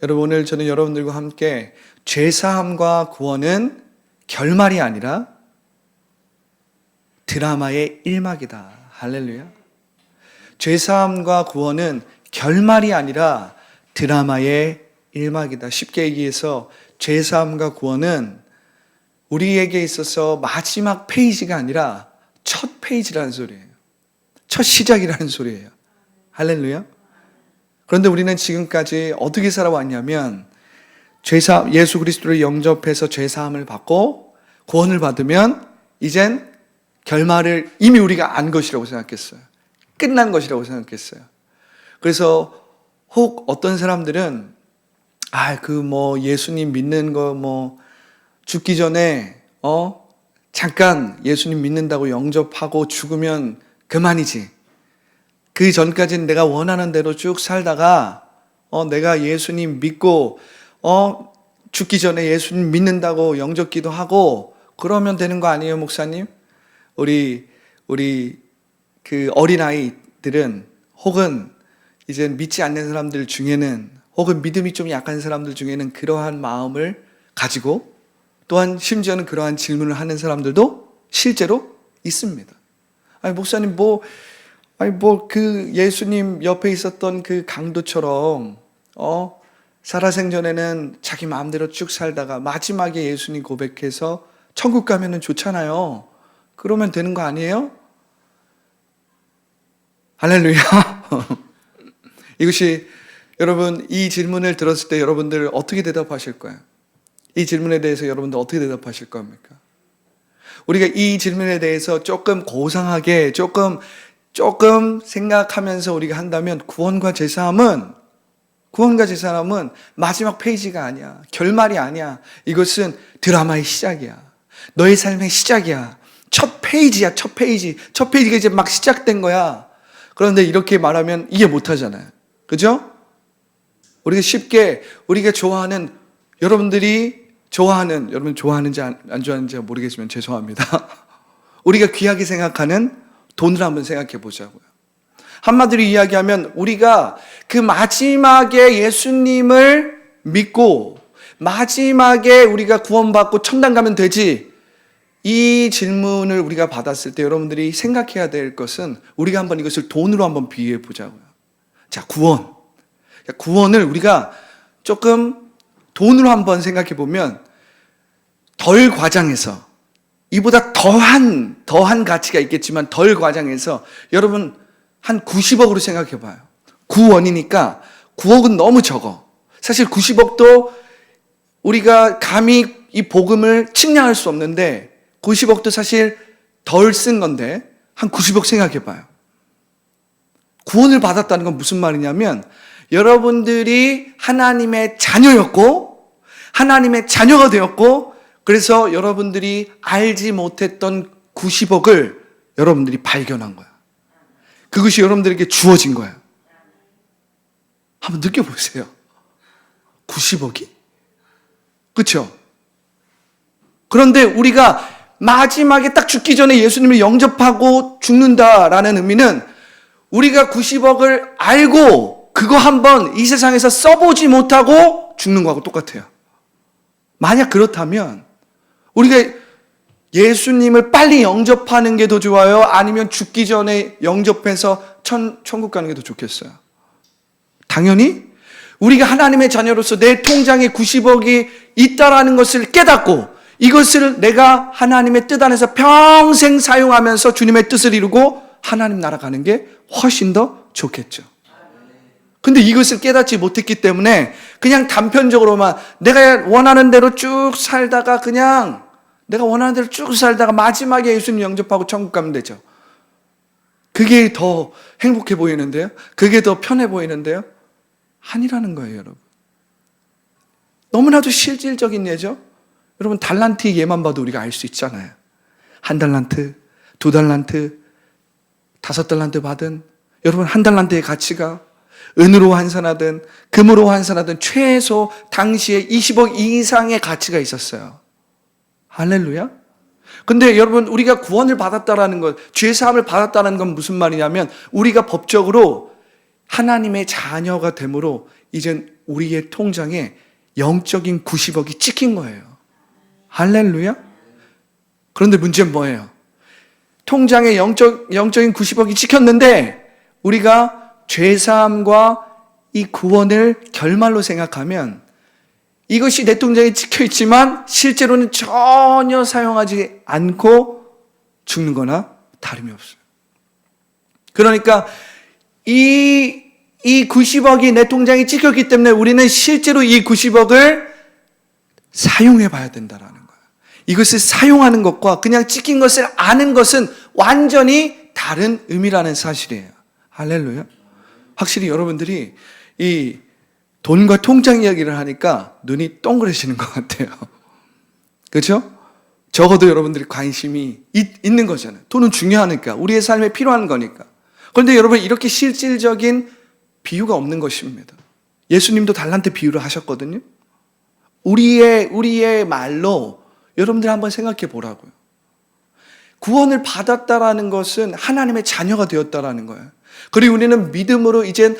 여러분, 오늘 저는 여러분들과 함께 죄사함과 구원은 결말이 아니라 드라마의 일막이다. 할렐루야. 죄사함과 구원은 결말이 아니라 드라마의 일막이다. 쉽게 얘기해서 죄사함과 구원은 우리에게 있어서 마지막 페이지가 아니라 첫 페이지라는 소리예요. 첫 시작이라는 소리예요. 할렐루야. 그런데 우리는 지금까지 어떻게 살아왔냐면 예수 그리스도를 영접해서 죄사함을 받고 구원을 받으면 이젠 결말을 이미 우리가 안 것이라고 생각했어요. 끝난 것이라고 생각했어요. 그래서 혹 어떤 사람들은 예수님 믿는 거 죽기 전에 잠깐 예수님 믿는다고 영접하고 죽으면 그만이지. 그 전까지는 내가 원하는 대로 쭉 살다가 내가 예수님 믿고 죽기 전에 예수님 믿는다고 영접기도 하고 그러면 되는 거 아니에요, 목사님? 우리 그 어린아이들은 혹은 이제 믿지 않는 사람들 중에는 혹은 믿음이 좀 약한 사람들 중에는 그러한 마음을 가지고 또한 심지어는 그러한 질문을 하는 사람들도 실제로 있습니다. 아니 목사님 그 예수님 옆에 있었던 그 강도처럼 살아생전에는 자기 마음대로 쭉 살다가 마지막에 예수님 고백해서 천국 가면은 좋잖아요. 그러면 되는 거 아니에요? 할렐루야. 이것이 여러분 이 질문을 들었을 때 여러분들 어떻게 대답하실 거예요? 이 질문에 대해서 여러분들 어떻게 대답하실 겁니까? 우리가 이 질문에 대해서 조금 고상하게 조금 생각하면서 우리가 한다면 구원과 제사함은 마지막 페이지가 아니야. 결말이 아니야. 이것은 드라마의 시작이야. 너의 삶의 시작이야. 첫 페이지야. 첫 페이지가 이제 막 시작된 거야. 그런데 이렇게 말하면 이해 못 하잖아요. 그죠? 우리가 좋아하는, 여러분 좋아하는지 안 좋아하는지 모르겠지만 죄송합니다. 우리가 귀하게 생각하는 돈을 한번 생각해 보자고요. 한마디로 이야기하면 우리가 그 마지막에 예수님을 믿고 마지막에 우리가 구원받고 천당 가면 되지. 이 질문을 우리가 받았을 때 여러분들이 생각해야 될 것은 우리가 한번 이것을 돈으로 한번 비유해 보자고요. 자, 구원을 우리가 조금 돈으로 한번 생각해 보면 덜 과장해서 이보다 더한 가치가 있겠지만 덜 과장해서 여러분 한 90억으로 생각해 봐요. 9원이니까 9억은 너무 적어. 사실 90억도 우리가 감히 이 복음을 측량할 수 없는데 90억도 사실 덜 쓴 건데 한 90억 생각해 봐요. 구원을 받았다는 건 무슨 말이냐면 여러분들이 하나님의 자녀였고 하나님의 자녀가 되었고 그래서 여러분들이 알지 못했던 90억을 여러분들이 발견한 거야. 그것이 여러분들에게 주어진 거야. 한번 느껴보세요. 90억이? 그렇죠? 그런데 우리가 마지막에 딱 죽기 전에 예수님을 영접하고 죽는다라는 의미는 우리가 90억을 알고 그거 한번 이 세상에서 써보지 못하고 죽는 거하고 똑같아요. 만약 그렇다면 우리가 예수님을 빨리 영접하는 게 더 좋아요? 아니면 죽기 전에 영접해서 천국 가는 게 더 좋겠어요? 당연히 우리가 하나님의 자녀로서 내 통장에 90억이 있다라는 것을 깨닫고 이것을 내가 하나님의 뜻 안에서 평생 사용하면서 주님의 뜻을 이루고 하나님 나라 가는 게 훨씬 더 좋겠죠. 근데 이것을 깨닫지 못했기 때문에 그냥 단편적으로만 내가 원하는 대로 쭉 살다가 마지막에 예수님 영접하고 천국 가면 되죠. 그게 더 행복해 보이는데요? 그게 더 편해 보이는데요? 아니라는 거예요, 여러분. 너무나도 실질적인 예죠? 여러분, 달란트의 예만 봐도 우리가 알 수 있잖아요. 1달란트, 2달란트, 5달란트 받은 여러분 1달란트의 가치가 은으로 환산하든 금으로 환산하든 최소 당시에 20억 이상의 가치가 있었어요. 할렐루야. 근데 여러분 우리가 구원을 받았다라는 것, 죄사함을 받았다는 건 무슨 말이냐면 우리가 법적으로 하나님의 자녀가 됨으로 이젠 우리의 통장에 영적인 90억이 찍힌 거예요. 할렐루야? 그런데 문제는 뭐예요? 통장에 영적인 90억이 찍혔는데 우리가 죄사함과 이 구원을 결말로 생각하면 이것이 내 통장에 찍혀 있지만 실제로는 전혀 사용하지 않고 죽는 거나 다름이 없어요. 그러니까 이 90억이 내 통장에 찍혔기 때문에 우리는 실제로 이 90억을 사용해 봐야 된다라는 거예요. 이것을 사용하는 것과 그냥 찍힌 것을 아는 것은 완전히 다른 의미라는 사실이에요. 할렐루야. 확실히 여러분들이 이 돈과 통장 이야기를 하니까 눈이 동그래지는 것 같아요. 그렇죠? 적어도 여러분들이 관심이 있는 거잖아요. 돈은 중요하니까, 우리의 삶에 필요한 거니까. 그런데 여러분, 이렇게 실질적인 비유가 없는 것입니다. 예수님도 달란트 비유를 하셨거든요. 우리의 말로 여러분들 한번 생각해 보라고요. 구원을 받았다라는 것은 하나님의 자녀가 되었다라는 거예요. 그리고 우리는 믿음으로 이젠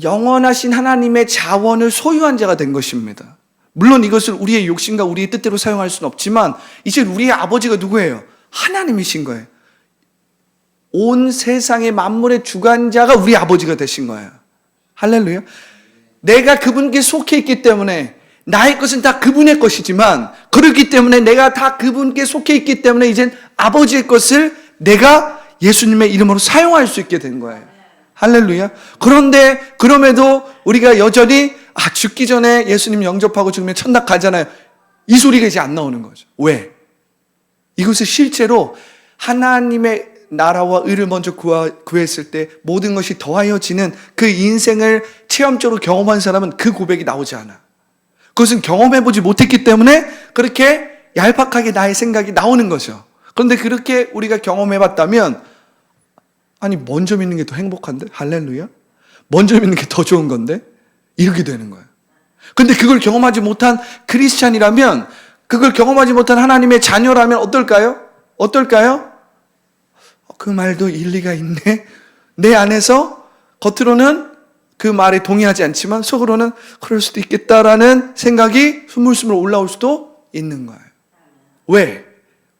영원하신 하나님의 자원을 소유한 자가 된 것입니다. 물론 이것을 우리의 욕심과 우리의 뜻대로 사용할 수는 없지만 이제 우리의 아버지가 누구예요? 하나님이신 거예요. 온 세상의 만물의 주관자가 우리 아버지가 되신 거예요. 할렐루야. 내가 그분께 속해 있기 때문에 나의 것은 다 그분의 것이지만 그렇기 때문에 내가 다 그분께 속해 있기 때문에 이젠 아버지의 것을 내가 예수님의 이름으로 사용할 수 있게 된 거예요. 할렐루야. 그런데 그럼에도 우리가 여전히 죽기 전에 예수님 영접하고 죽으면 천당 가잖아요. 이 소리가 이제 안 나오는 거죠. 왜? 이것을 실제로 하나님의 나라와 의를 먼저 구했을 때 모든 것이 더하여지는 그 인생을 체험적으로 경험한 사람은 그 고백이 나오지 않아. 그것은 경험해보지 못했기 때문에 그렇게 얄팍하게 나의 생각이 나오는 거죠. 그런데 그렇게 우리가 경험해봤다면 아니 먼저 믿는 게 더 행복한데? 할렐루야? 먼저 믿는 게 더 좋은 건데? 이렇게 되는 거예요. 근데 그걸 경험하지 못한 크리스찬이라면, 그걸 경험하지 못한 하나님의 자녀라면 어떨까요? 어떨까요? 그 말도 일리가 있네. 내 안에서 겉으로는 그 말에 동의하지 않지만 속으로는 그럴 수도 있겠다라는 생각이 스물스물 올라올 수도 있는 거예요. 왜?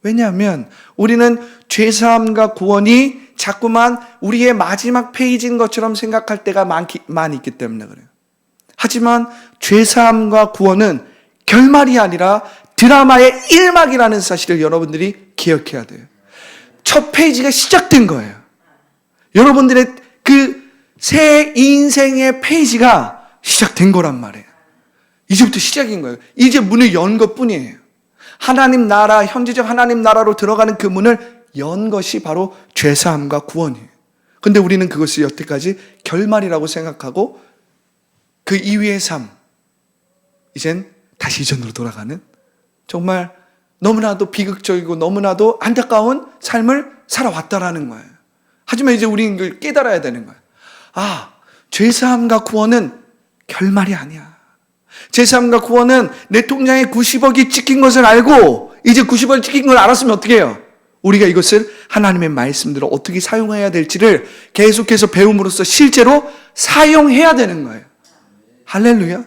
왜냐하면 우리는 죄사함과 구원이 자꾸만 우리의 마지막 페이지인 것처럼 생각할 때가 많이 있기 때문에 그래요. 하지만 죄사함과 구원은 결말이 아니라 드라마의 1막이라는 사실을 여러분들이 기억해야 돼요. 첫 페이지가 시작된 거예요. 여러분들의 그 새 인생의 페이지가 시작된 거란 말이에요. 이제부터 시작인 거예요. 이제 문을 연 것뿐이에요. 하나님 나라, 현재적 하나님 나라로 들어가는 그 문을 연 것이 바로 죄사함과 구원이에요. 근데 우리는 그것을 여태까지 결말이라고 생각하고 그 이후의 삶, 이젠 다시 이전으로 돌아가는 정말 너무나도 비극적이고 너무나도 안타까운 삶을 살아왔다라는 거예요. 하지만 이제 우리는 이걸 깨달아야 되는 거예요. 죄사함과 구원은 결말이 아니야. 죄사함과 구원은 내 통장에 90억이 찍힌 것을 알고 이제 90억이 찍힌 걸 알았으면 어떻게 해요? 우리가 이것을 하나님의 말씀대로 어떻게 사용해야 될지를 계속해서 배움으로써 실제로 사용해야 되는 거예요. 할렐루야.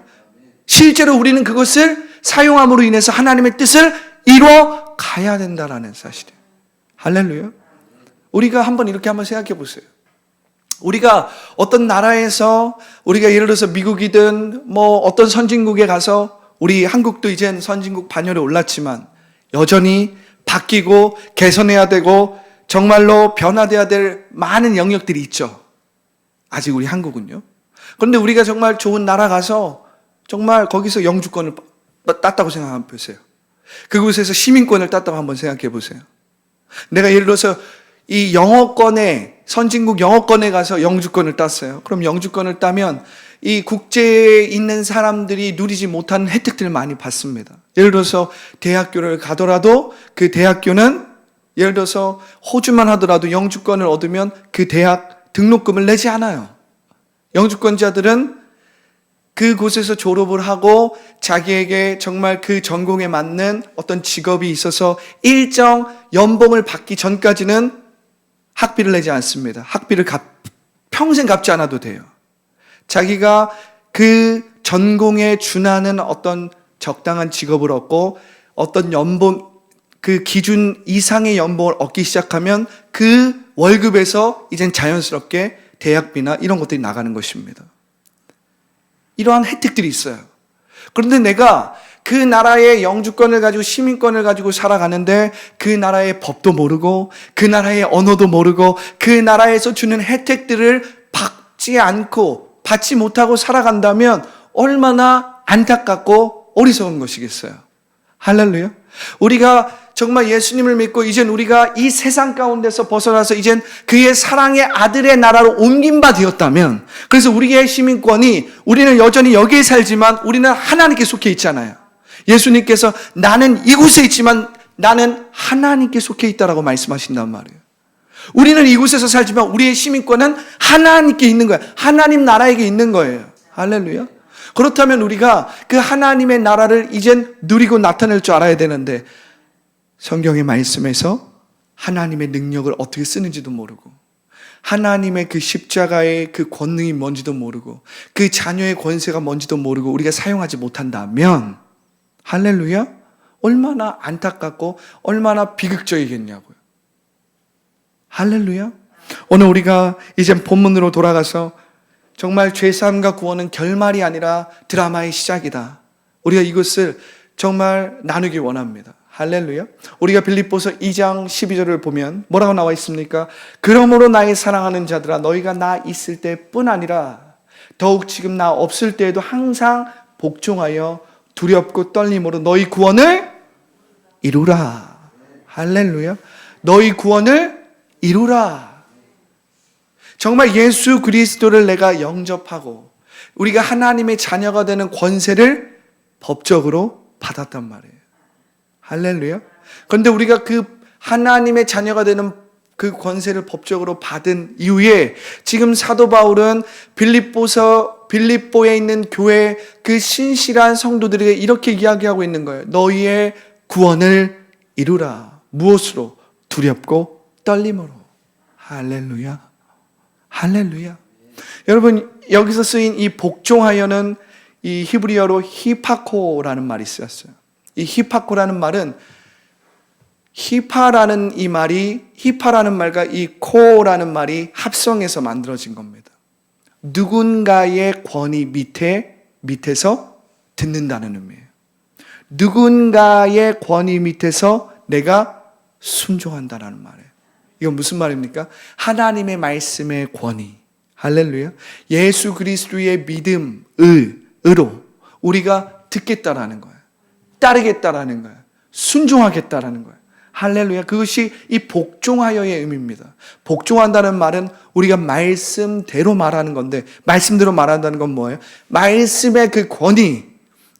실제로 우리는 그것을 사용함으로 인해서 하나님의 뜻을 이루어 가야 된다라는 사실이에요. 할렐루야. 우리가 이렇게 한번 생각해 보세요. 우리가 어떤 나라에서 우리가 예를 들어서 미국이든 어떤 선진국에 가서, 우리 한국도 이젠 선진국 반열에 올랐지만 여전히 바뀌고 개선해야 되고 정말로 변화돼야 될 많은 영역들이 있죠. 아직 우리 한국은요. 그런데 우리가 정말 좋은 나라 가서 정말 거기서 영주권을 땄다고 생각해 보세요. 그곳에서 시민권을 땄다고 한번 생각해 보세요. 내가 예를 들어서 이 선진국 영어권에 가서 영주권을 땄어요. 그럼 영주권을 따면 이 국제에 있는 사람들이 누리지 못하는 혜택들을 많이 받습니다. 예를 들어서 대학교를 가더라도 그 대학교는 예를 들어서 호주만 하더라도 영주권을 얻으면 그 대학 등록금을 내지 않아요. 영주권자들은 그곳에서 졸업을 하고 자기에게 정말 그 전공에 맞는 어떤 직업이 있어서 일정 연봉을 받기 전까지는 학비를 내지 않습니다. 학비를 평생 갚지 않아도 돼요. 자기가 그 전공에 준하는 어떤 적당한 직업을 얻고 어떤 연봉, 그 기준 이상의 연봉을 얻기 시작하면 그 월급에서 이젠 자연스럽게 대학비나 이런 것들이 나가는 것입니다. 이러한 혜택들이 있어요. 그런데 내가 그 나라의 영주권을 가지고 시민권을 가지고 살아가는데 그 나라의 법도 모르고 그 나라의 언어도 모르고 그 나라에서 주는 혜택들을 받지 못하고 살아간다면 얼마나 안타깝고 어리석은 것이겠어요. 할렐루야. 우리가 정말 예수님을 믿고 이젠 우리가 이 세상 가운데서 벗어나서 이젠 그의 사랑의 아들의 나라로 옮긴 바 되었다면, 그래서 우리의 시민권이, 우리는 여전히 여기에 살지만 우리는 하나님께 속해 있잖아요. 예수님께서 나는 이곳에 있지만 나는 하나님께 속해 있다라고 말씀하신단 말이에요. 우리는 이곳에서 살지만 우리의 시민권은 하나님께 있는 거예요. 하나님 나라에게 있는 거예요. 할렐루야. 그렇다면 우리가 그 하나님의 나라를 이젠 누리고 나타낼 줄 알아야 되는데, 성경의 말씀에서 하나님의 능력을 어떻게 쓰는지도 모르고, 하나님의 그 십자가의 그 권능이 뭔지도 모르고, 그 자녀의 권세가 뭔지도 모르고 우리가 사용하지 못한다면, 할렐루야, 얼마나 안타깝고 얼마나 비극적이겠냐고요. 할렐루야. 오늘 우리가 이제 본문으로 돌아가서 정말 죄사함과 구원은 결말이 아니라 드라마의 시작이다. 우리가 이것을 정말 나누기 원합니다. 할렐루야. 우리가 빌립보서 2장 12절을 보면 뭐라고 나와 있습니까? 그러므로 나의 사랑하는 자들아, 너희가 나 있을 때뿐 아니라 더욱 지금 나 없을 때에도 항상 복종하여 두렵고 떨림으로 너희 구원을 이루라. 할렐루야. 너희 구원을 이루라. 정말 예수 그리스도를 내가 영접하고 우리가 하나님의 자녀가 되는 권세를 법적으로 받았단 말이에요. 할렐루야. 그런데 우리가 그 하나님의 자녀가 되는 그 권세를 법적으로 받은 이후에 지금 사도 바울은 빌립보에 있는 교회 그 신실한 성도들에게 이렇게 이야기하고 있는 거예요. 너희의 구원을 이루라. 무엇으로? 두렵고 떨림으로. 할렐루야. 할렐루야. 여러분, 여기서 쓰인 이 복종하여는 이 히브리어로 히파코라는 말이 쓰였어요. 이 히파코라는 말은 히파라는 말과 이 코라는 말이 합성해서 만들어진 겁니다. 누군가의 권위 밑에서 듣는다는 의미예요. 누군가의 권위 밑에서 내가 순종한다는 말이에요. 이건 무슨 말입니까? 하나님의 말씀의 권위. 할렐루야. 예수 그리스도의 믿음으로 우리가 듣겠다라는 거예요. 따르겠다라는 거예요. 순종하겠다라는 거예요. 할렐루야. 그것이 이 복종하여의 의미입니다. 복종한다는 말은 우리가 말씀대로 말하는 건데, 말씀대로 말한다는 건 뭐예요? 말씀의 그 권위.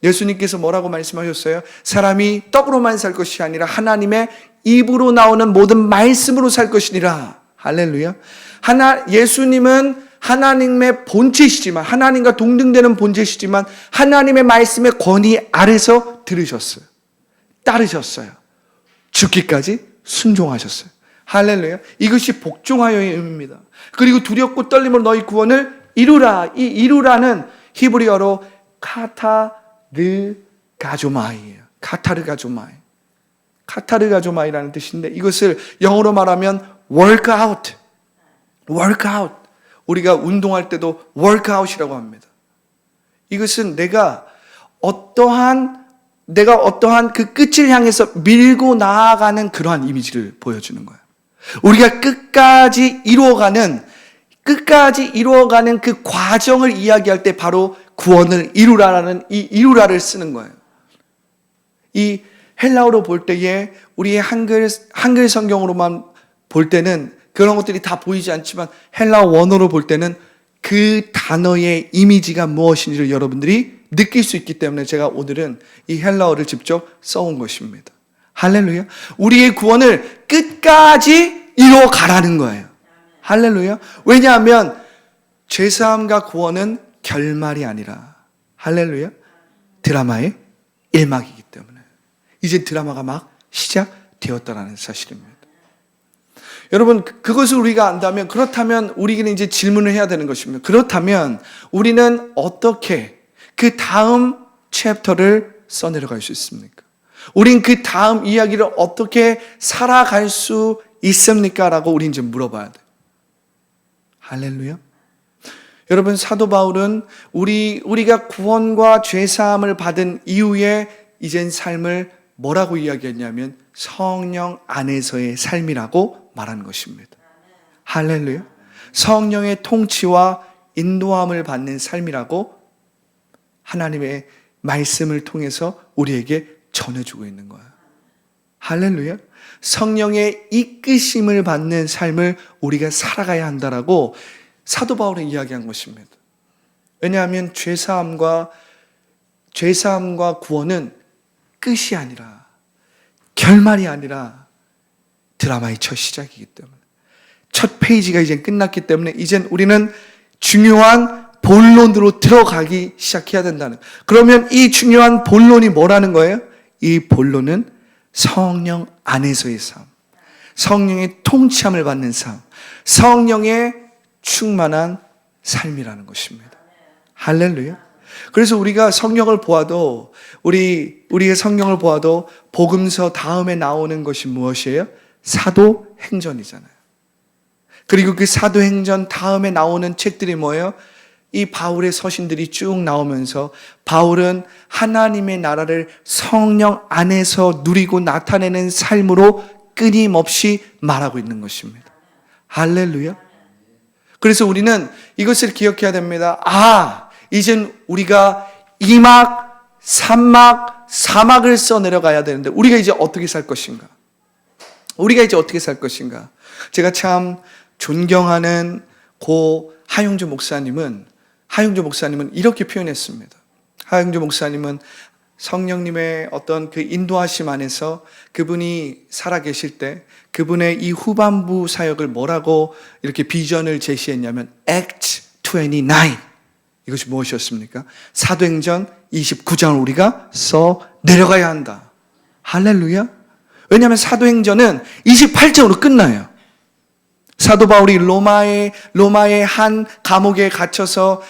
예수님께서 뭐라고 말씀하셨어요? 사람이 떡으로만 살 것이 아니라 하나님의 입으로 나오는 모든 말씀으로 살 것이니라. 할렐루야. 예수님은 하나님의 본체시지만, 하나님과 동등되는 본체시지만 하나님의 말씀의 권위 아래서 들으셨어요. 따르셨어요. 죽기까지 순종하셨어요. 할렐루야. 이것이 복종하여의 의미입니다. 그리고 두렵고 떨림으로 너희 구원을 이루라. 이 이루라는 히브리어로 카타르가조마이예요. 카타르가조마이라는 뜻인데, 이것을 영어로 말하면 work out. 우리가 운동할 때도 workout이라고 합니다. 이것은 내가 어떠한 그 끝을 향해서 밀고 나아가는 그러한 이미지를 보여주는 거예요. 우리가 끝까지 이루어가는 그 과정을 이야기할 때 바로 구원을 이루라라는 이 이루라를 쓰는 거예요. 이 헬라어로 볼 때에 우리의 한글 성경으로만 볼 때는 그런 것들이 다 보이지 않지만 헬라어 원어로 볼 때는 그 단어의 이미지가 무엇인지를 여러분들이 느낄 수 있기 때문에 제가 오늘은 이 헬라어를 직접 써온 것입니다. 할렐루야. 우리의 구원을 끝까지 이루어가라는 거예요. 할렐루야. 왜냐하면 죄사함과 구원은 결말이 아니라, 할렐루야, 드라마의 일막이기 때문에 이제 드라마가 막 시작되었다라는 사실입니다. 여러분, 그것을 우리가 안다면, 그렇다면 우리는 이제 질문을 해야 되는 것입니다. 그렇다면 우리는 어떻게 그 다음 챕터를 써내려갈 수 있습니까? 우린 그 다음 이야기를 어떻게 살아갈 수 있습니까? 라고 우린 이제 물어봐야 돼요. 할렐루야. 여러분, 사도 바울은 우리가 구원과 죄사함을 받은 이후에 이젠 삶을 뭐라고 이야기했냐면 성령 안에서의 삶이라고 말하는 것입니다. 할렐루야. 성령의 통치와 인도함을 받는 삶이라고 하나님의 말씀을 통해서 우리에게 전해주고 있는 거야. 할렐루야. 성령의 이끄심을 받는 삶을 우리가 살아가야 한다라고 사도 바울이 이야기한 것입니다. 왜냐하면 죄사함과 구원은 끝이 아니라, 결말이 아니라 드라마의 첫 시작이기 때문에, 첫 페이지가 이제 끝났기 때문에 이젠 우리는 중요한 본론으로 들어가기 시작해야 된다는. 그러면 이 중요한 본론이 뭐라는 거예요? 이 본론은 성령 안에서의 삶, 성령의 통치함을 받는 삶, 성령의 충만한 삶이라는 것입니다. 할렐루야. 그래서 우리가 성경을 보아도, 우리의 성경을 보아도 복음서 다음에 나오는 것이 무엇이에요? 사도행전이잖아요. 그리고 그 사도행전 다음에 나오는 책들이 뭐예요? 이 바울의 서신들이 쭉 나오면서 바울은 하나님의 나라를 성령 안에서 누리고 나타내는 삶으로 끊임없이 말하고 있는 것입니다. 할렐루야. 그래서 우리는 이것을 기억해야 됩니다. 이젠 우리가 2막, 3막, 4막을 써내려가야 되는데 우리가 이제 어떻게 살 것인가? 제가 참 존경하는 고 하용주 목사님은 이렇게 표현했습니다. 하용주 목사님은 성령님의 어떤 그 인도하심 안에서 그분이 살아계실 때 그분의 이 후반부 사역을 뭐라고 이렇게 비전을 제시했냐면 Act 29. 이것이 무엇이었습니까? 사도행전 29장을 우리가 써 내려가야 한다. 할렐루야. 왜냐하면 사도행전은 28장으로 끝나요. 사도 바울이 로마의 한 감옥에 갇혀서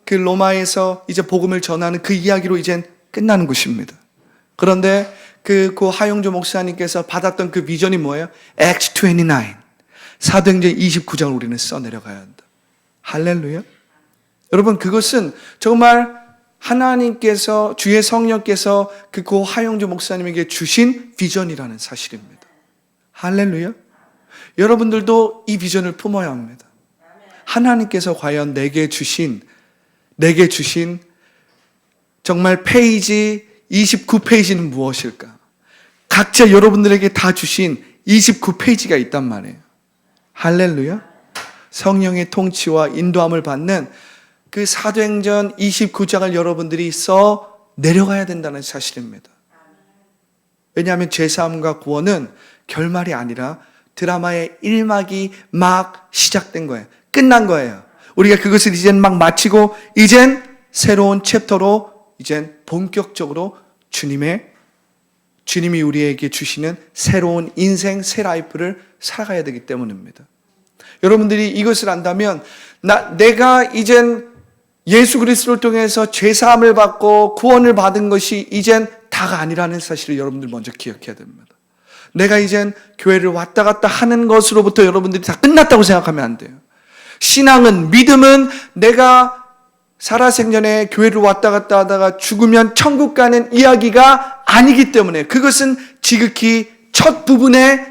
그 로마에서 이제 복음을 전하는 그 이야기로 이젠 끝나는 것입니다. 그런데 그 하용조 목사님께서 받았던 그 비전이 뭐예요? Acts 29. 사도행전 29장을 우리는 써내려가야 한다. 할렐루야. 여러분, 그것은 정말 하나님께서, 주의 성령께서 그 고 하용조 목사님에게 주신 비전이라는 사실입니다. 할렐루야. 여러분들도 이 비전을 품어야 합니다. 하나님께서 과연 내게 주신 정말 페이지 29페이지는 무엇일까? 각자 여러분들에게 다 주신 29페이지가 있단 말이에요. 할렐루야. 성령의 통치와 인도함을 받는 그 사도행전 29장을 여러분들이 써 내려가야 된다는 사실입니다. 왜냐하면 죄사함과 구원은 결말이 아니라 드라마의 1막이 막 시작된 거예요. 끝난 거예요. 우리가 그것을 이젠 막 마치고 이젠 새로운 챕터로 이젠 본격적으로 주님이 우리에게 주시는 새로운 인생, 새 라이프를 살아가야 되기 때문입니다. 여러분들이 이것을 안다면 내가 이젠 예수 그리스도를 통해서 죄사함을 받고 구원을 받은 것이 이젠 다가 아니라는 사실을 여러분들 먼저 기억해야 됩니다. 내가 이젠 교회를 왔다 갔다 하는 것으로부터 여러분들이 다 끝났다고 생각하면 안 돼요. 신앙은, 믿음은 내가 살아생전에 교회를 왔다 갔다 하다가 죽으면 천국 가는 이야기가 아니기 때문에 그것은 지극히 첫 부분의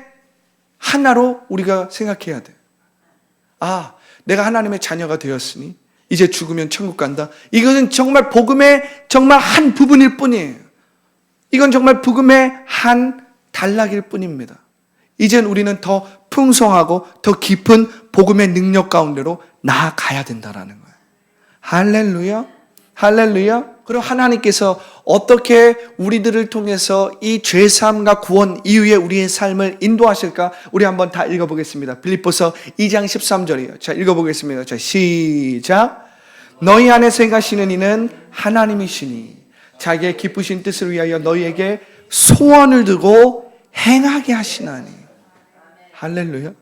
하나로 우리가 생각해야 돼요. 내가 하나님의 자녀가 되었으니 이제 죽으면 천국 간다. 이것은 정말 복음의 정말 한 부분일 뿐이에요. 이건 정말 복음의 한 단락일 뿐입니다. 이젠 우리는 더 풍성하고 더 깊은 복음의 능력 가운데로 나아가야 된다라는 거예요. 할렐루야. 할렐루야. 그럼 하나님께서 어떻게 우리들을 통해서 이 죄사함과 구원 이후에 우리의 삶을 인도하실까? 우리 한번 다 읽어보겠습니다. 빌립보서 2장 13절이에요. 자, 읽어보겠습니다. 자, 시작. 너희 안에서 행하시는 이는 하나님이시니 자기의 기쁘신 뜻을 위하여 너희에게 소원을 두고 행하게 하시나니. 할렐루야.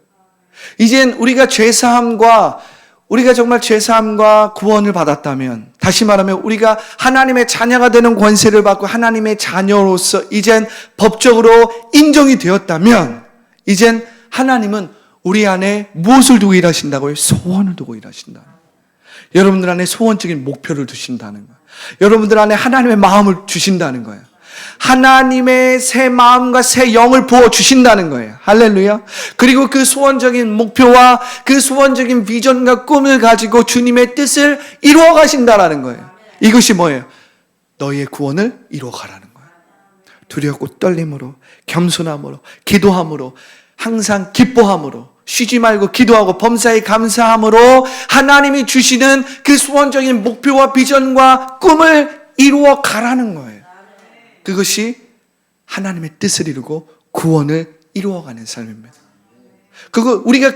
이젠 우리가 정말 죄사함과 구원을 받았다면, 다시 말하면 우리가 하나님의 자녀가 되는 권세를 받고 하나님의 자녀로서 이젠 법적으로 인정이 되었다면, 이젠 하나님은 우리 안에 무엇을 두고 일하신다고요? 소원을 두고 일하신다. 여러분들 안에 소원적인 목표를 두신다는 거예요. 여러분들 안에 하나님의 마음을 주신다는 거예요. 하나님의 새 마음과 새 영을 부어주신다는 거예요. 할렐루야. 그리고 그 소원적인 목표와 그 소원적인 비전과 꿈을 가지고 주님의 뜻을 이루어 가신다라는 거예요. 이것이 뭐예요? 너희의 구원을 이루어 가라는 거예요. 두렵고 떨림으로, 겸손함으로, 기도함으로, 항상 기뻐함으로, 쉬지 말고 기도하고 범사에 감사함으로 하나님이 주시는 그 소원적인 목표와 비전과 꿈을 이루어 가라는 거예요. 그것이 하나님의 뜻을 이루고 구원을 이루어가는 삶입니다. 우리가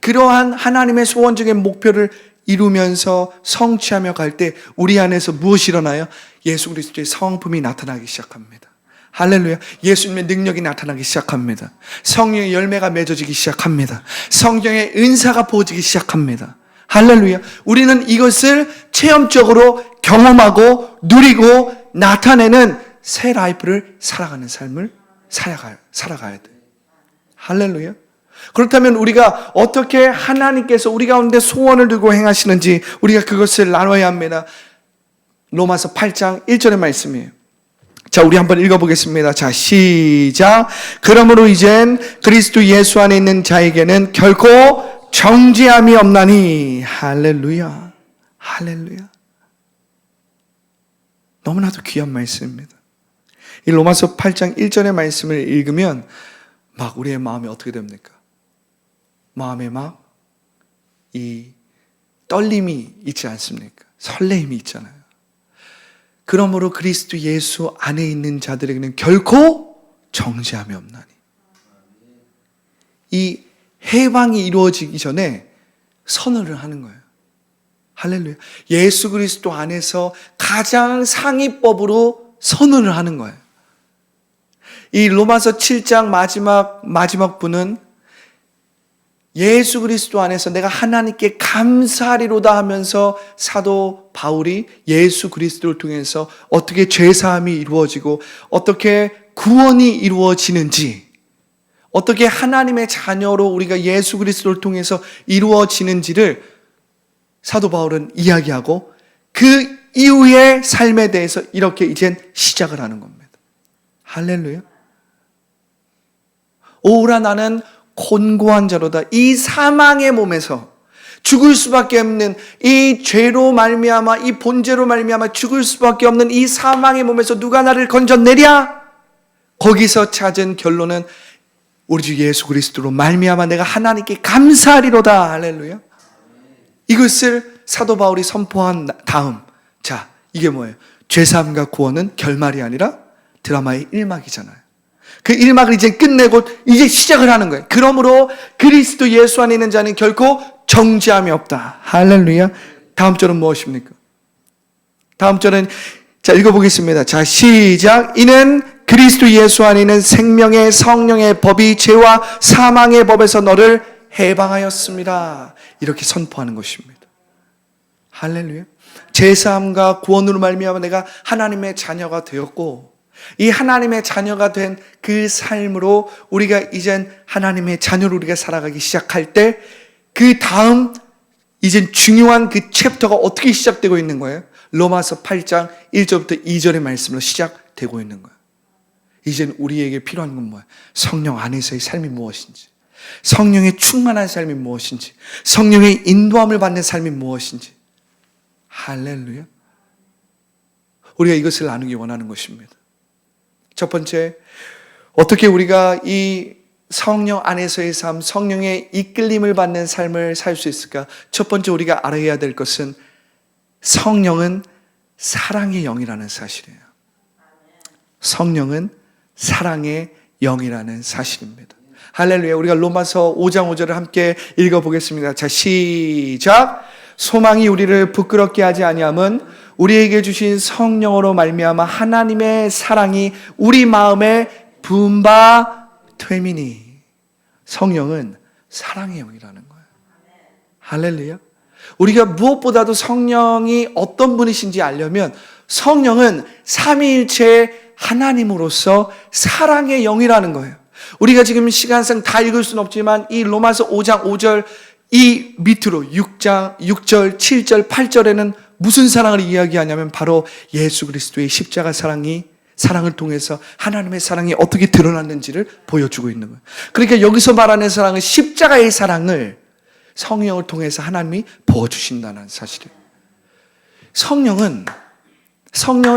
그러한 하나님의 소원적인 목표를 이루면서 성취하며 갈 때 우리 안에서 무엇이 일어나요? 예수 그리스도의 성품이 나타나기 시작합니다. 할렐루야. 예수님의 능력이 나타나기 시작합니다. 성령의 열매가 맺어지기 시작합니다. 성령의 은사가 부어지기 시작합니다. 할렐루야. 우리는 이것을 체험적으로 경험하고 누리고 나타내는 새 라이프를 살아가는 삶을 살아가야 돼. 할렐루야. 그렇다면 우리가 어떻게 하나님께서 우리 가운데 소원을 두고 행하시는지 우리가 그것을 나눠야 합니다. 로마서 8장 1절의 말씀이에요. 자, 우리 한번 읽어보겠습니다. 자, 시작. 그러므로 이젠 그리스도 예수 안에 있는 자에게는 결코 정죄함이 없나니. 할렐루야. 할렐루야. 너무나도 귀한 말씀입니다. 이 로마서 8장 1절의 말씀을 읽으면 막 우리의 마음이 어떻게 됩니까? 마음에 막 이 떨림이 있지 않습니까? 설레임이 있잖아요. 그러므로 그리스도 예수 안에 있는 자들에게는 결코 정죄함이 없나니. 이 해방이 이루어지기 전에 선언을 하는 거예요. 할렐루야. 예수 그리스도 안에서 가장 상위법으로 선언을 하는 거예요. 이 로마서 7장 마지막 부는 예수 그리스도 안에서 내가 하나님께 감사하리로다 하면서 사도 바울이 예수 그리스도를 통해서 어떻게 죄사함이 이루어지고 어떻게 구원이 이루어지는지, 어떻게 하나님의 자녀로 우리가 예수 그리스도를 통해서 이루어지는지를 사도 바울은 이야기하고 그 이후의 삶에 대해서 이렇게 이젠 시작을 하는 겁니다. 할렐루야. 오라 나는 곤고한 자로다. 이 사망의 몸에서 죽을 수밖에 없는 이 죄로 말미암아 이 본죄로 말미암아 죽을 수밖에 없는 이 사망의 몸에서 누가 나를 건져내랴? 거기서 찾은 결론은 우리 주 예수 그리스도로 말미암아 내가 하나님께 감사하리로다. 할렐루야. 이것을 사도 바울이 선포한 다음, 자, 이게 뭐예요? 죄사함과 구원은 결말이 아니라 드라마의 1막이잖아요. 그 1막을 이제 끝내고 이제 시작을 하는 거예요. 그러므로 그리스도 예수 안에 있는 자는 결코 정죄함이 없다. 할렐루야. 다음 절은 무엇입니까? 다음 절은 자, 읽어보겠습니다. 자, 시작. 이는 그리스도 예수 안에 있는 생명의 성령의 법이 죄와 사망의 법에서 너를 해방하였습니다. 이렇게 선포하는 것입니다. 할렐루야. 제사함과 구원으로 말미암아 내가 하나님의 자녀가 되었고, 이 하나님의 자녀가 된 그 삶으로 우리가 이젠 하나님의 자녀로 우리가 살아가기 시작할 때 그 다음 이젠 중요한 그 챕터가 어떻게 시작되고 있는 거예요? 로마서 8장 1절부터 2절의 말씀으로 시작되고 있는 거예요. 이젠 우리에게 필요한 건 뭐예요? 성령 안에서의 삶이 무엇인지, 성령의 충만한 삶이 무엇인지, 성령의 인도함을 받는 삶이 무엇인지. 할렐루야. 우리가 이것을 나누기 원하는 것입니다. 첫 번째, 어떻게 우리가 이 성령 안에서의 삶, 성령의 이끌림을 받는 삶을 살 수 있을까? 첫 번째 우리가 알아야 될 것은 성령은 사랑의 영이라는 사실이에요. 성령은 사랑의 영이라는 사실입니다. 할렐루야. 우리가 로마서 5장 5절을 함께 읽어보겠습니다. 자, 시작. 소망이 우리를 부끄럽게 하지 아니함은 우리에게 주신 성령으로 말미암아 하나님의 사랑이 우리 마음에 부은 바 됨이니. 성령은 사랑의 영이라는 거예요. 할렐루야. 우리가 무엇보다도 성령이 어떤 분이신지 알려면 성령은 삼위일체 하나님으로서 사랑의 영이라는 거예요. 우리가 지금 시간상 다 읽을 수는 없지만 이 로마서 5장 5절 이 밑으로 6장 6절 7절 8절에는 무슨 사랑을 이야기하냐면 바로 예수 그리스도의 십자가 사랑을 통해서 하나님의 사랑이 어떻게 드러났는지를 보여주고 있는 거예요. 그러니까 여기서 말하는 사랑은 십자가의 사랑을 성령을 통해서 하나님이 부어주신다는 사실이에요. 성령은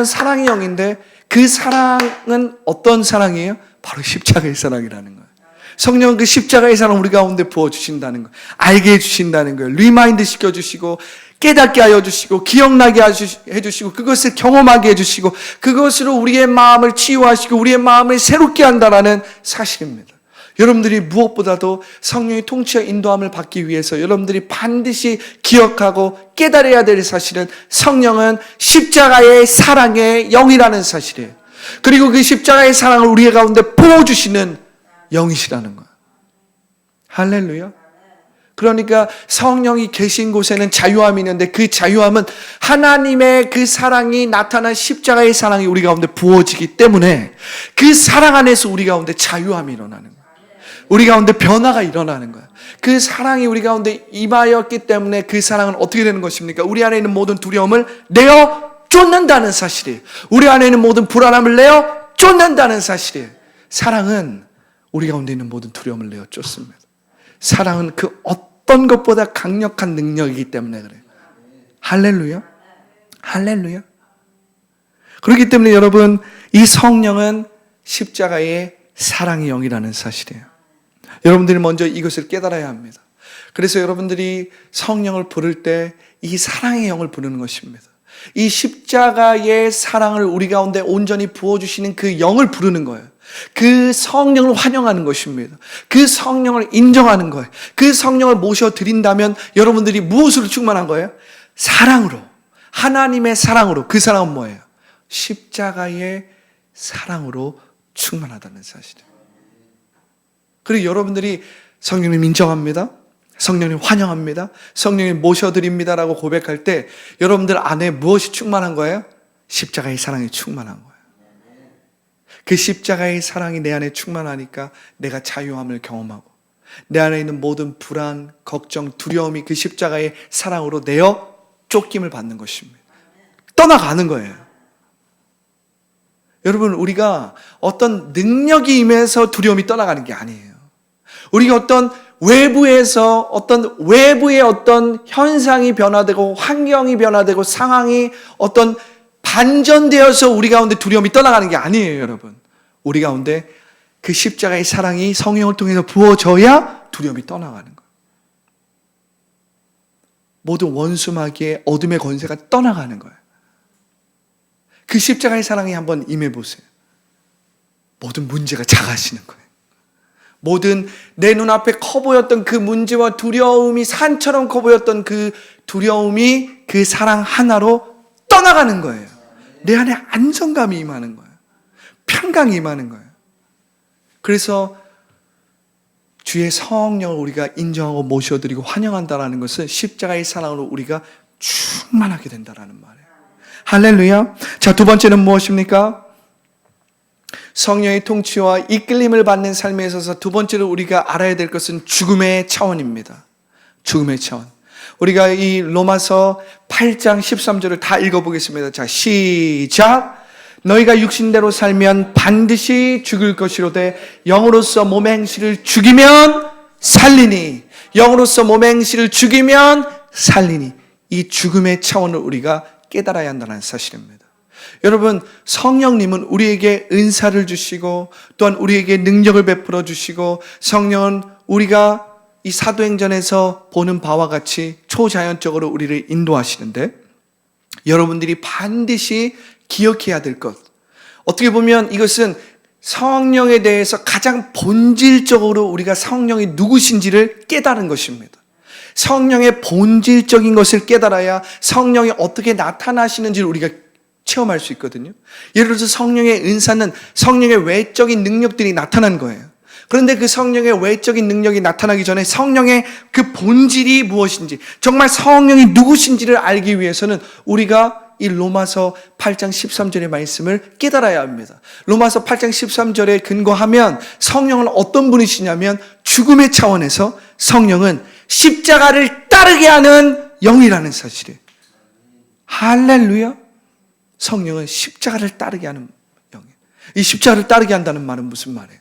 사랑의 영인데 그 사랑은 어떤 사랑이에요? 바로 십자가의 사랑이라는 거예요. 성령은 그 십자가의 사랑을 우리 가운데 부어주신다는 거예요. 알게 해주신다는 거예요. 리마인드 시켜주시고 깨닫게 하여 주시고 기억나게 해주시고 그것을 경험하게 해주시고 그것으로 우리의 마음을 치유하시고 우리의 마음을 새롭게 한다는 사실입니다. 여러분들이 무엇보다도 성령의 통치와 인도함을 받기 위해서 여러분들이 반드시 기억하고 깨달아야 될 사실은 성령은 십자가의 사랑의 영이라는 사실이에요. 그리고 그 십자가의 사랑을 우리 가운데 부어주시는 영이시라는 거예요. 할렐루야. 그러니까 성령이 계신 곳에는 자유함이 있는데 그 자유함은 하나님의 그 사랑이 나타난 십자가의 사랑이 우리 가운데 부어지기 때문에 그 사랑 안에서 우리 가운데 자유함이 일어나는 거예요. 우리 가운데 변화가 일어나는 거예요. 그 사랑이 우리 가운데 임하였기 때문에 그 사랑은 어떻게 되는 것입니까? 우리 안에 있는 모든 두려움을 내어 쫓는다는 사실이에요. 우리 안에 있는 모든 불안함을 내어 쫓는다는 사실이에요. 사랑은 우리 가운데 있는 모든 두려움을 내어 쫓습니다. 사랑은 그 어떤 것보다 강력한 능력이기 때문에 그래요. 할렐루야. 할렐루야. 그렇기 때문에 여러분 이 성령은 십자가의 사랑의 영이라는 사실이에요. 여러분들이 먼저 이것을 깨달아야 합니다. 그래서 여러분들이 성령을 부를 때 이 사랑의 영을 부르는 것입니다. 이 십자가의 사랑을 우리 가운데 온전히 부어주시는 그 영을 부르는 거예요. 그 성령을 환영하는 것입니다. 그 성령을 인정하는 거예요. 그 성령을 모셔드린다면 여러분들이 무엇으로 충만한 거예요? 사랑으로. 하나님의 사랑으로. 그 사랑은 뭐예요? 십자가의 사랑으로 충만하다는 사실이에요. 그리고 여러분들이 성령님 인정합니다. 성령님 환영합니다. 성령님 모셔드립니다라고 고백할 때 여러분들 안에 무엇이 충만한 거예요? 십자가의 사랑이 충만한 거예요. 그 십자가의 사랑이 내 안에 충만하니까 내가 자유함을 경험하고 내 안에 있는 모든 불안, 걱정, 두려움이 그 십자가의 사랑으로 내어 쫓김을 받는 것입니다. 떠나가는 거예요. 여러분 우리가 어떤 능력이 임해서 두려움이 떠나가는 게 아니에요. 우리가 어떤 외부의 어떤 현상이 변화되고 환경이 변화되고 상황이 어떤 반전되어서 우리 가운데 두려움이 떠나가는 게 아니에요, 여러분. 우리 가운데 그 십자가의 사랑이 성령을 통해서 부어져야 두려움이 떠나가는 거예요. 모든 원수마귀의 어둠의 권세가 떠나가는 거예요. 그 십자가의 사랑이 한번 임해보세요. 모든 문제가 작아지는 거예요. 모든 내 눈앞에 커 보였던 그 문제와 두려움이 산처럼 커 보였던 그 두려움이 그 사랑 하나로 떠나가는 거예요. 내 안에 안정감이 임하는 거예요. 평강이 임하는 거예요. 그래서 주의 성령을 우리가 인정하고 모셔드리고 환영한다는 것은 십자가의 사랑으로 우리가 충만하게 된다는 말이에요. 할렐루야. 자, 두 번째는 무엇입니까? 성령의 통치와 이끌림을 받는 삶에 있어서 두 번째로 우리가 알아야 될 것은 죽음의 차원입니다. 죽음의 차원. 우리가 이 로마서 8장 13절을 다 읽어보겠습니다. 자, 시작. 너희가 육신대로 살면 반드시 죽을 것이로되 영으로서 몸의 행실을 죽이면 살리니. 영으로서 몸의 행실을 죽이면 살리니. 이 죽음의 차원을 우리가 깨달아야 한다는 사실입니다. 여러분, 성령님은 우리에게 은사를 주시고 또한 우리에게 능력을 베풀어 주시고 성령은 우리가 이 사도행전에서 보는 바와 같이 초자연적으로 우리를 인도하시는데 여러분들이 반드시 기억해야 될 것, 어떻게 보면 이것은 성령에 대해서 가장 본질적으로 우리가 성령이 누구신지를 깨달은 것입니다. 성령의 본질적인 것을 깨달아야 성령이 어떻게 나타나시는지를 우리가 체험할 수 있거든요. 예를 들어서 성령의 은사는 성령의 외적인 능력들이 나타난 거예요. 그런데 그 성령의 외적인 능력이 나타나기 전에 성령의 그 본질이 무엇인지, 정말 성령이 누구신지를 알기 위해서는 우리가 이 로마서 8장 13절의 말씀을 깨달아야 합니다. 로마서 8장 13절에 근거하면 성령은 어떤 분이시냐면 죽음의 차원에서 성령은 십자가를 따르게 하는 영이라는 사실이에요. 할렐루야. 성령은 십자가를 따르게 하는 영이에요. 이 십자가를 따르게 한다는 말은 무슨 말이에요?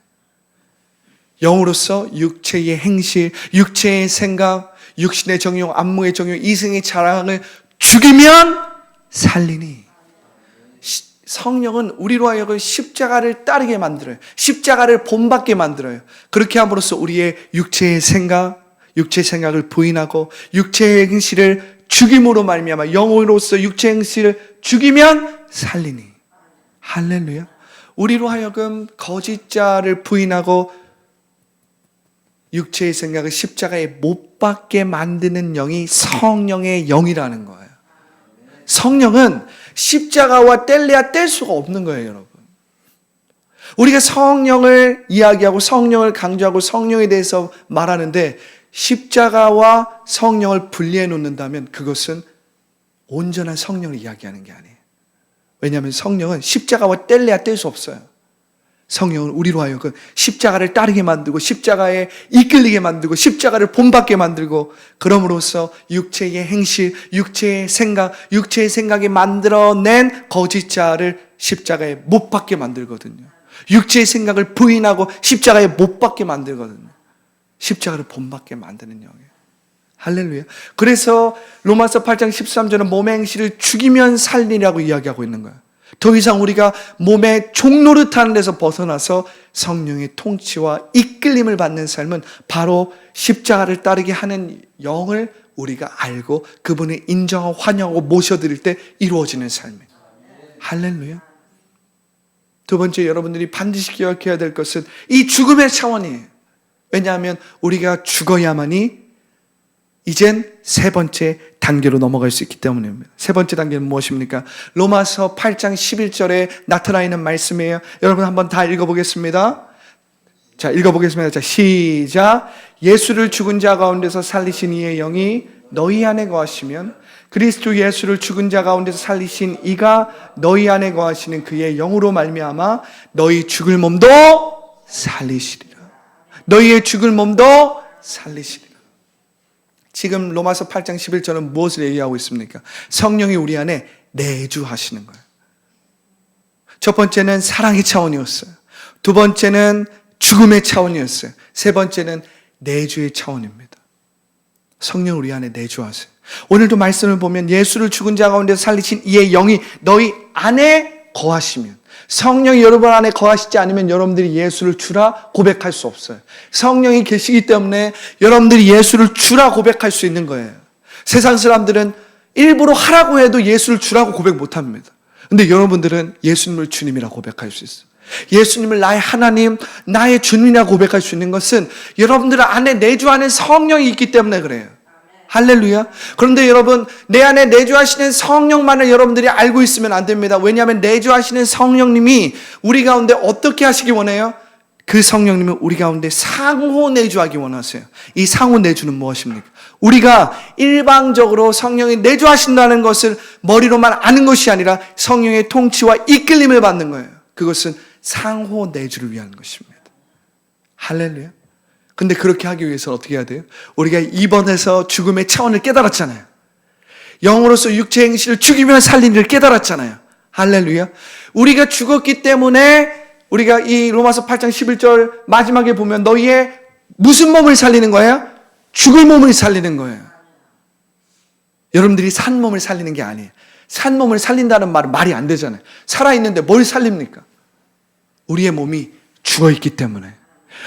영으로서 육체의 행실, 육체의 생각, 육신의 정욕, 안목의 정욕, 이성의 자랑을 죽이면 살리니. 성령은 우리로 하여금 십자가를 따르게 만들어요. 십자가를 본받게 만들어요. 그렇게 함으로써 우리의 육체의 생각을 부인하고 육체의 행실을 죽임으로 말미암아 영으로서 육체의 행실을 죽이면 살리니. 할렐루야. 우리로 하여금 거짓자를 부인하고 육체의 생각을 십자가에 못 박게 만드는 영이 성령의 영이라는 거예요. 성령은 십자가와 뗄래야 뗄 수가 없는 거예요, 여러분. 우리가 성령을 이야기하고 성령을 강조하고 성령에 대해서 말하는데 십자가와 성령을 분리해 놓는다면 그것은 온전한 성령을 이야기하는 게 아니에요. 왜냐하면 성령은 십자가와 뗄래야 뗄 수 없어요. 성령은 우리로 하여금 십자가를 따르게 만들고 십자가에 이끌리게 만들고 십자가를 본받게 만들고 그럼으로써 육체의 행실, 육체의 생각이 만들어낸 거짓자를 십자가에 못 박게 만들거든요. 육체의 생각을 부인하고 십자가에 못 박게 만들거든요. 십자가를 본받게 만드는 영이에요. 할렐루야. 그래서 로마서 8장 13절은 몸의 행실을 죽이면 살리라고 이야기하고 있는 거예요. 더 이상 우리가 몸의 종노릇하는 데서 벗어나서 성령의 통치와 이끌림을 받는 삶은 바로 십자가를 따르게 하는 영을 우리가 알고 그분을 인정하고 환영하고 모셔드릴 때 이루어지는 삶이에요. 할렐루야. 두 번째, 여러분들이 반드시 기억해야 될 것은 이 죽음의 차원이에요. 왜냐하면 우리가 죽어야만이 이젠 세 번째 단계로 넘어갈 수 있기 때문입니다. 세 번째 단계는 무엇입니까? 로마서 8장 11절에 나타나 있는 말씀이에요. 여러분 한번 다 읽어보겠습니다. 자, 읽어보겠습니다. 자, 시작. 예수를 죽은 자 가운데서 살리신 이의 영이 너희 안에 거하시면 그리스도 예수를 죽은 자 가운데서 살리신 이가 너희 안에 거하시는 그의 영으로 말미암아 너희 죽을 몸도 살리시리라. 너희의 죽을 몸도 살리시리라. 지금 로마서 8장 11절은 무엇을 얘기하고 있습니까? 성령이 우리 안에 내주하시는 거예요. 첫 번째는 사랑의 차원이었어요. 두 번째는 죽음의 차원이었어요. 세 번째는 내주의 차원입니다. 성령 우리 안에 내주하세요. 오늘도 말씀을 보면 예수를 죽은 자 가운데서 살리신 이의 영이 너희 안에 거하시면, 성령이 여러분 안에 거하시지 않으면 여러분들이 예수를 주라 고백할 수 없어요. 성령이 계시기 때문에 여러분들이 예수를 주라 고백할 수 있는 거예요. 세상 사람들은 일부러 하라고 해도 예수를 주라고 고백 못합니다. 근데 여러분들은 예수님을 주님이라 고백할 수 있어요. 예수님을 나의 하나님, 나의 주님이라 고백할 수 있는 것은 여러분들 안에 내주하는 성령이 있기 때문에 그래요. 할렐루야. 그런데 여러분, 내 안에 내주하시는 성령만을 여러분들이 알고 있으면 안 됩니다. 왜냐하면 내주하시는 성령님이 우리 가운데 어떻게 하시기 원해요? 그 성령님은 우리 가운데 상호 내주하기 원하세요. 이 상호 내주는 무엇입니까? 우리가 일방적으로 성령이 내주하신다는 것을 머리로만 아는 것이 아니라 성령의 통치와 이끌림을 받는 거예요. 그것은 상호 내주를 위한 것입니다. 할렐루야. 근데 그렇게 하기 위해서 어떻게 해야 돼요? 우리가 입원해서 죽음의 차원을 깨달았잖아요. 영으로서 육체 행실을 죽이며 살리는 을 깨달았잖아요. 할렐루야. 우리가 죽었기 때문에 우리가 이 로마서 8장 11절 마지막에 보면 너희의 무슨 몸을 살리는 거예요? 죽을 몸을 살리는 거예요. 여러분들이 산 몸을 살리는 게 아니에요. 산 몸을 살린다는 말은 말이 안 되잖아요. 살아있는데 뭘 살립니까? 우리의 몸이 죽어있기 때문에,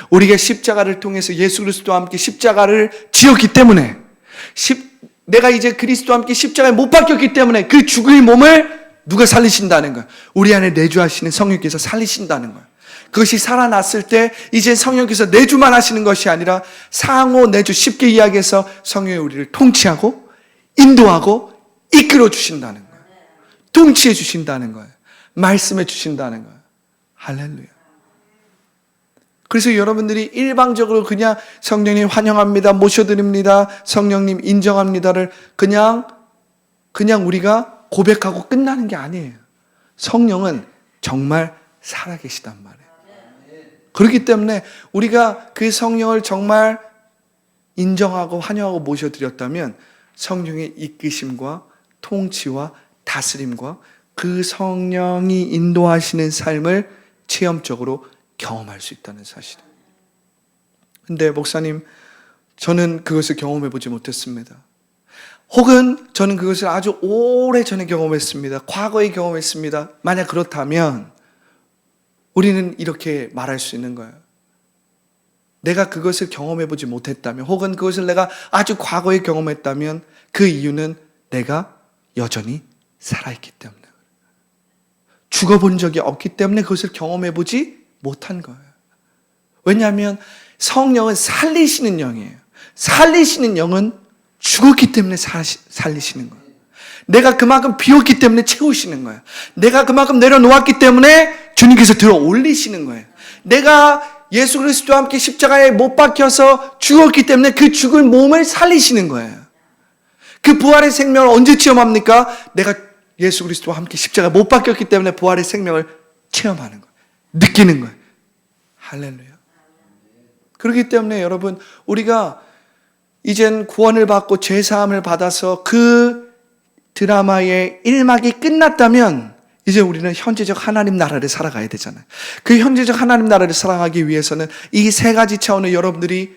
우리가 십자가를 통해서 예수 그리스도와 함께 십자가를 지었기 때문에, 내가 이제 그리스도와 함께 십자가에 못 박혔기 때문에 그 죽을 몸을 누가 살리신다는 거예요? 우리 안에 내주하시는 성령께서 살리신다는 거예요. 그것이 살아났을 때 이제 성령께서 내주만 하시는 것이 아니라 상호 내주, 쉽게 이야기해서 성령이 우리를 통치하고 인도하고 이끌어 주신다는 거예요. 통치해 주신다는 거예요. 말씀해 주신다는 거예요. 할렐루야. 그래서 여러분들이 일방적으로 그냥 성령님 환영합니다, 모셔드립니다, 성령님 인정합니다를 그냥 우리가 고백하고 끝나는 게 아니에요. 성령은 정말 살아계시단 말이에요. 그렇기 때문에 우리가 그 성령을 정말 인정하고 환영하고 모셔드렸다면 성령의 이끄심과 통치와 다스림과 그 성령이 인도하시는 삶을 체험적으로 경험할 수 있다는 사실이에요. 근데 목사님, 저는 그것을 경험해 보지 못했습니다. 혹은 저는 그것을 아주 오래전에 경험했습니다. 과거에 경험했습니다. 만약 그렇다면 우리는 이렇게 말할 수 있는 거예요. 내가 그것을 경험해 보지 못했다면, 혹은 그것을 내가 아주 과거에 경험했다면 그 이유는 내가 여전히 살아있기 때문에, 죽어본 적이 없기 때문에 그것을 경험해 보지 못한 거예요. 왜냐하면 성령은 살리시는 영이에요. 살리시는 영은 죽었기 때문에 살리시는 거예요. 내가 그만큼 비웠기 때문에 채우시는 거예요. 내가 그만큼 내려놓았기 때문에 주님께서 들어 올리시는 거예요. 내가 예수 그리스도와 함께 십자가에 못 박혀서 죽었기 때문에 그 죽은 몸을 살리시는 거예요. 그 부활의 생명을 언제 체험합니까? 내가 예수 그리스도와 함께 십자가에 못 박혔기 때문에 부활의 생명을 체험하는 거예요. 느끼는 거예요. 할렐루야. 그렇기 때문에 여러분, 우리가 이젠 구원을 받고 죄사함을 받아서 그 드라마의 1막이 끝났다면 이제 우리는 현재적 하나님 나라를 살아가야 되잖아요. 그 현재적 하나님 나라를 살아가기 위해서는 이 세 가지 차원을 여러분들이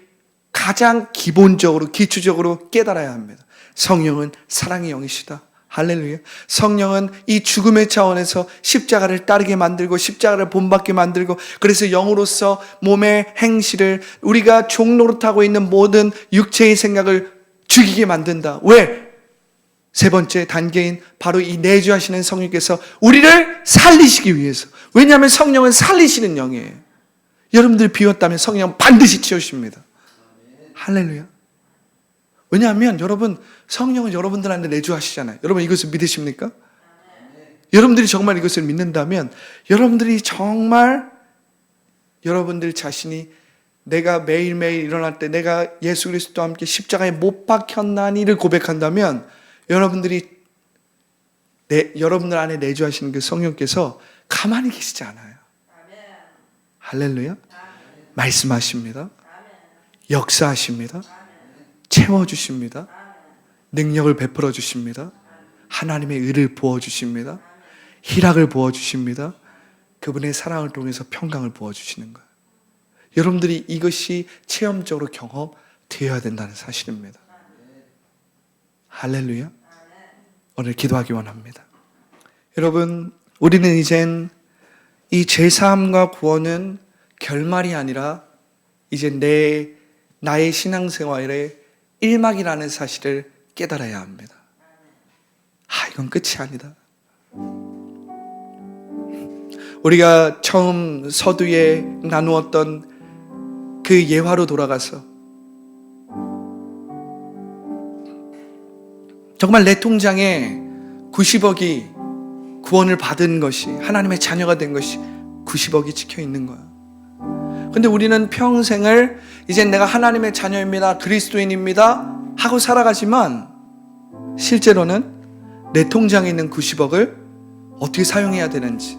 가장 기본적으로, 기초적으로 깨달아야 합니다. 성령은 사랑의 영이시다. 할렐루야. 성령은 이 죽음의 차원에서 십자가를 따르게 만들고 십자가를 본받게 만들고, 그래서 영으로서 몸의 행실을, 우리가 종노릇하고 있는 모든 육체의 생각을 죽이게 만든다. 왜? 세 번째 단계인 바로 이 내주하시는 성령께서 우리를 살리시기 위해서. 왜냐하면 성령은 살리시는 영이에요. 여러분들 비웠다면 성령은 반드시 채우십니다. 할렐루야. 왜냐하면 여러분, 성령은 여러분들한테 내주하시잖아요. 여러분 이것을 믿으십니까? 여러분들이 정말 이것을 믿는다면 여러분들이 정말 여러분들 자신이 내가 매일매일 일어날 때 내가 예수 그리스도와 함께 십자가에 못 박혔나니를 고백한다면 여러분들이 여러분들 안에 내주하시는 그 성령께서 가만히 계시지 않아요. 할렐루야. 말씀하십니다. 역사하십니다. 채워주십니다. 능력을 베풀어 주십니다. 하나님의 의를 부어주십니다. 희락을 부어주십니다. 그분의 사랑을 통해서 평강을 부어주시는 거예요. 여러분들이 이것이 체험적으로 경험되어야 된다는 사실입니다. 할렐루야. 오늘 기도하기 원합니다. 여러분, 우리는 이젠 이 죄사함과 구원은 결말이 아니라 이제 나의 신앙생활의 1막이라는 사실을 깨달아야 합니다. 이건 끝이 아니다. 우리가 처음 서두에 나누었던 그 예화로 돌아가서 정말 내 통장에 90억이 구원을 받은 것이, 하나님의 자녀가 된 것이 90억이 찍혀 있는 거야. 근데 우리는 평생을 이제 내가 하나님의 자녀입니다, 그리스도인입니다 하고 살아가지만 실제로는 내 통장에 있는 90억을 어떻게 사용해야 되는지,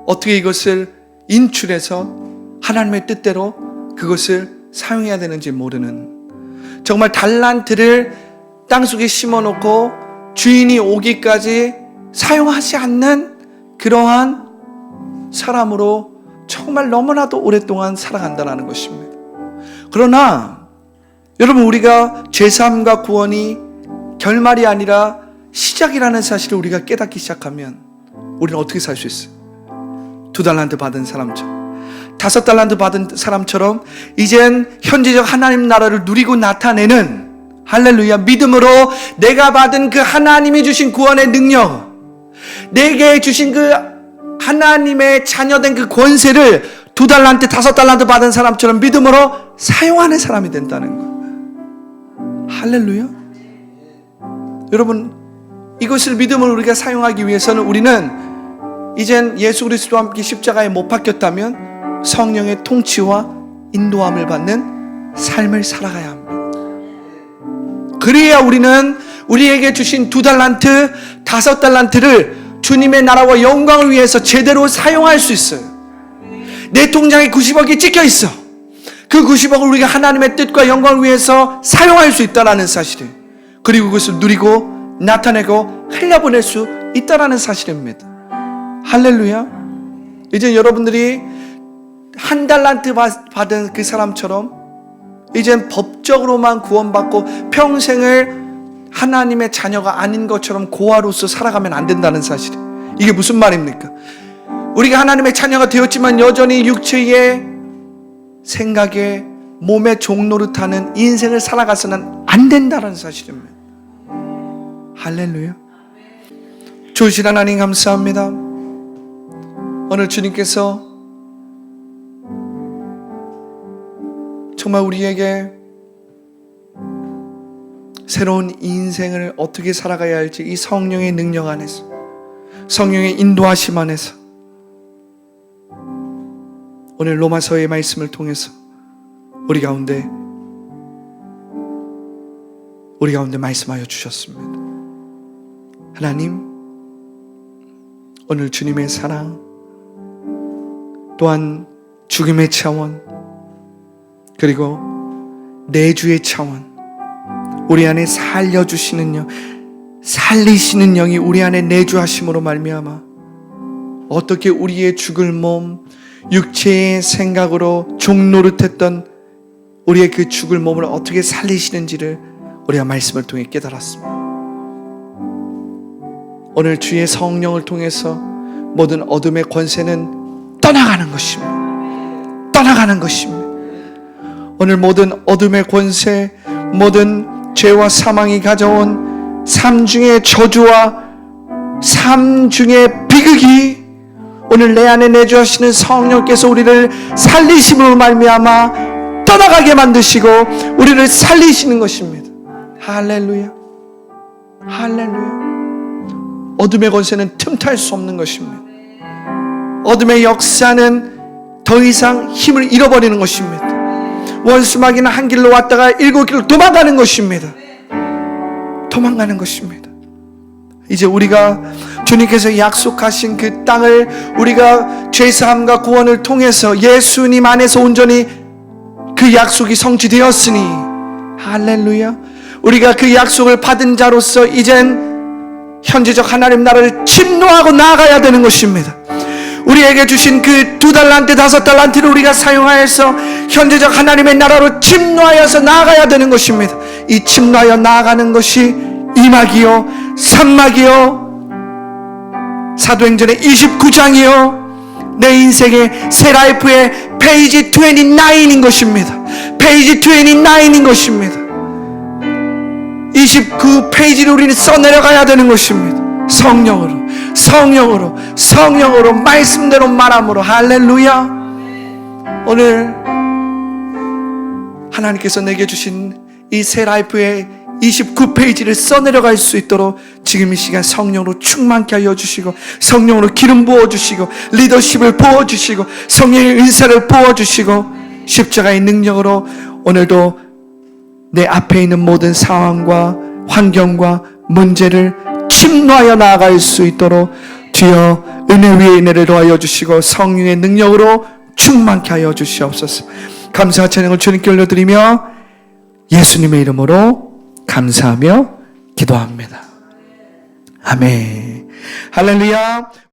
어떻게 이것을 인출해서 하나님의 뜻대로 그것을 사용해야 되는지 모르는, 정말 달란트를 땅속에 심어놓고 주인이 오기까지 사용하지 않는 그러한 사람으로 정말 너무나도 오랫동안 살아간다는 것입니다. 그러나 여러분, 우리가 죄사함과 구원이 결말이 아니라 시작이라는 사실을 우리가 깨닫기 시작하면 우리는 어떻게 살 수 있어요? 2달란트 받은 사람처럼, 5달란트 받은 사람처럼 이젠 현재적 하나님 나라를 누리고 나타내는, 할렐루야, 믿음으로 내가 받은 그 하나님이 주신 구원의 능력, 내게 주신 그 하나님의 자녀된 그 권세를 2달란트, 5달란트 받은 사람처럼 믿음으로 사용하는 사람이 된다는 거예요. 할렐루야. 여러분, 이것을 믿음으로 우리가 사용하기 위해서는 우리는 이젠 예수 그리스도와 함께 십자가에 못 박혔다면 성령의 통치와 인도함을 받는 삶을 살아가야 합니다. 그래야 우리는 우리에게 주신 2달란트, 5달란트를 주님의 나라와 영광을 위해서 제대로 사용할 수 있어요. 내 통장에 90억이 찍혀 있어. 그 90억을 우리가 하나님의 뜻과 영광을 위해서 사용할 수 있다는 사실이에요. 그리고 그것을 누리고 나타내고 흘려보낼 수 있다는 사실입니다. 할렐루야. 이제 여러분들이 1달란트 받은 그 사람처럼 이젠 법적으로만 구원받고 평생을 하나님의 자녀가 아닌 것처럼 고아로서 살아가면 안 된다는 사실이에요. 이게 무슨 말입니까? 우리가 하나님의 자녀가 되었지만 여전히 육체의 생각에 몸에 종노릇하는 인생을 살아가서는 안 된다는 사실입니다. 할렐루야. 좋으신 하나님 감사합니다. 오늘 주님께서 정말 우리에게 새로운 인생을 어떻게 살아가야 할지 이 성령의 능력 안에서, 성령의 인도하심 안에서 오늘 로마서의 말씀을 통해서 우리 가운데 말씀하여 주셨습니다. 하나님, 오늘 주님의 사랑, 또한 죽음의 차원, 그리고 내주의 차원, 우리 안에 살려주시는 영, 살리시는 영이 우리 안에 내주하심으로 말미암아 어떻게 우리의 죽을 몸, 육체의 생각으로 종노릇했던 우리의 그 죽을 몸을 어떻게 살리시는지를 우리가 말씀을 통해 깨달았습니다. 오늘 주의 성령을 통해서 모든 어둠의 권세는 떠나가는 것입니다. 떠나가는 것입니다. 오늘 모든 어둠의 권세, 모든 죄와 사망이 가져온 삼중의 저주와 삼중의 비극이 오늘 내 안에 내주하시는 성령께서 우리를 살리심으로 말미암아 떠나가게 만드시고 우리를 살리시는 것입니다. 할렐루야. 할렐루야. 어둠의 권세는 틈탈 수 없는 것입니다. 어둠의 역사는 더 이상 힘을 잃어버리는 것입니다. 원수마귀는 한 길로 왔다가 7길로 도망가는 것입니다. 도망가는 것입니다. 이제 우리가 주님께서 약속하신 그 땅을 우리가 죄사함과 구원을 통해서 예수님 안에서 온전히 그 약속이 성취되었으니, 할렐루야, 우리가 그 약속을 받은 자로서 이젠 현재적 하나님 나라를 침노하고 나아가야 되는 것입니다. 우리에게 주신 그 2달란트, 5달란트를 우리가 사용하여서 현재적 하나님의 나라로 침노하여서 나아가야 되는 것입니다. 이 침노하여 나아가는 것이 2막이요 3막이요 사도행전의 29장이요 내 인생의 새 라이프의 페이지 29인 것입니다. 페이지 29인 것입니다. 29페이지를 우리는 써내려가야 되는 것입니다. 성령으로 말씀대로 말함으로. 할렐루야. 오늘 하나님께서 내게 주신 이 새 라이프의 29페이지를 써내려갈 수 있도록 지금 이 시간 성령으로 충만케 하여 주시고, 성령으로 기름 부어주시고, 리더십을 부어주시고, 성령의 은사를 부어주시고, 십자가의 능력으로 오늘도 내 앞에 있는 모든 상황과 환경과 문제를 침노하여 나아갈 수 있도록 주여 은혜 위에 은혜를 더하여 주시고 성령의 능력으로 충만케 하여 주시옵소서. 감사와 찬양을 주님께 올려드리며 예수님의 이름으로 감사하며 기도합니다. 아멘. 할렐루야.